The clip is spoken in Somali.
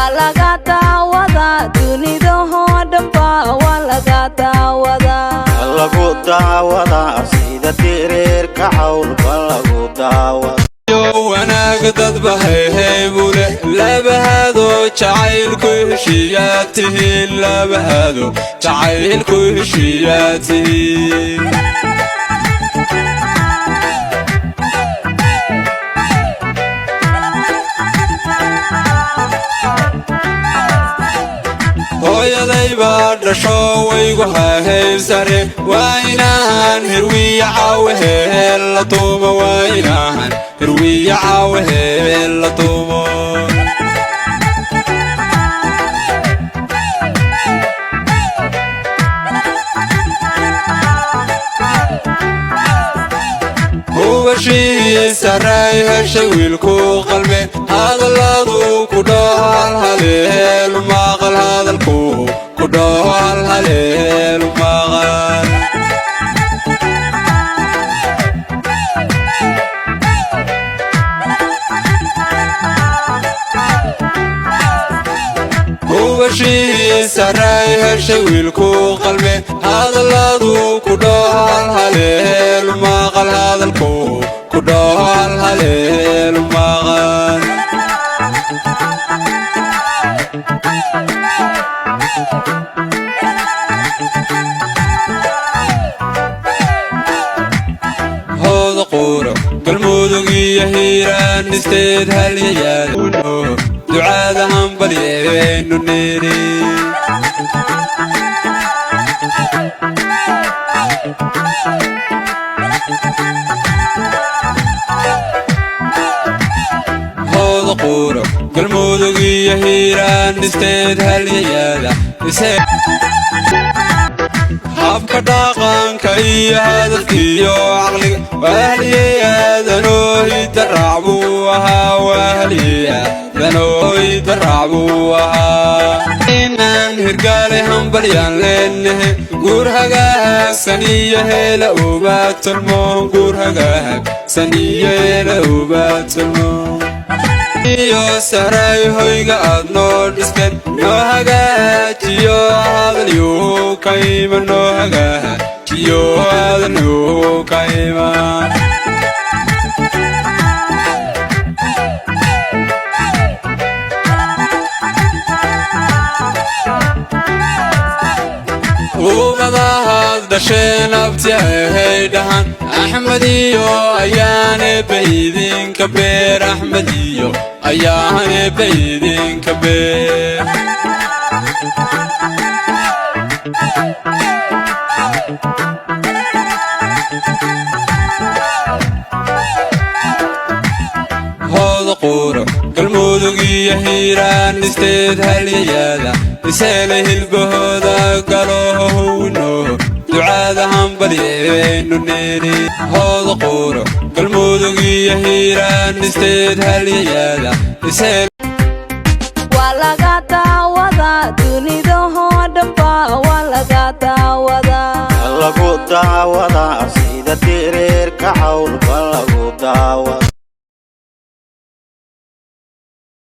walaga daawada dunida oo dhanba walaga daawada sida tireerka cawlba lagu daawada wanaag dad bahay bule labahado jacaylku heshiyaatihiin labahado jacaylku heshiyaatihiin hooyaday baa dhasho waygu hahaysare waa inaan hirwiya caawaheel la tuumo waa inaan hirwiya caawaheel la tuumo hubashiisa raay heshay wiilku qalbe hadalladu ku dhool haleelu maqal hadalku ku dhool haleelu maqal hubashiisa raay heshay wiilku qalbe hadalladu ku dhool haleelu maqal hadalku ku dhool haleelu maqal hooda quro galmudug iyo hiiraan isteed halyayaadno ducaada hambalyeenu niri hooda quro galmudug iyo hiiraan isteed halyayaada habka dhaqanka iyo hadalkiyo caqliga wahliyaadanoo hidaraac buu ahaa wahliyaadanoo hidaraac buu ahaa inaan hirgaalay hambalyaan leenahe guur hagaagsan iyo heela ubaadtalmo guur hagaagsan iyo heela ubaadtalmo iyo saray hoyga aad noo dhisteen noo hagaajiyo hadalyu kayma noo hagaajiyo hadalyu kayma ubadahaad dhasheen abti ahay dhahan axmed iyo ayaane baydinka beer axmed iyo ayaane baydinka beer hooda quro galmudug iyo hiiraan isteed halyayaada isele hilbahooda galoohowno ducaada hambalyeenu niri hooda quro galmudug iyo hiiraan isteed halyayaada walaga daawada dunida oo dhanba walaga daawada sida tireerka cawlba lagu daawada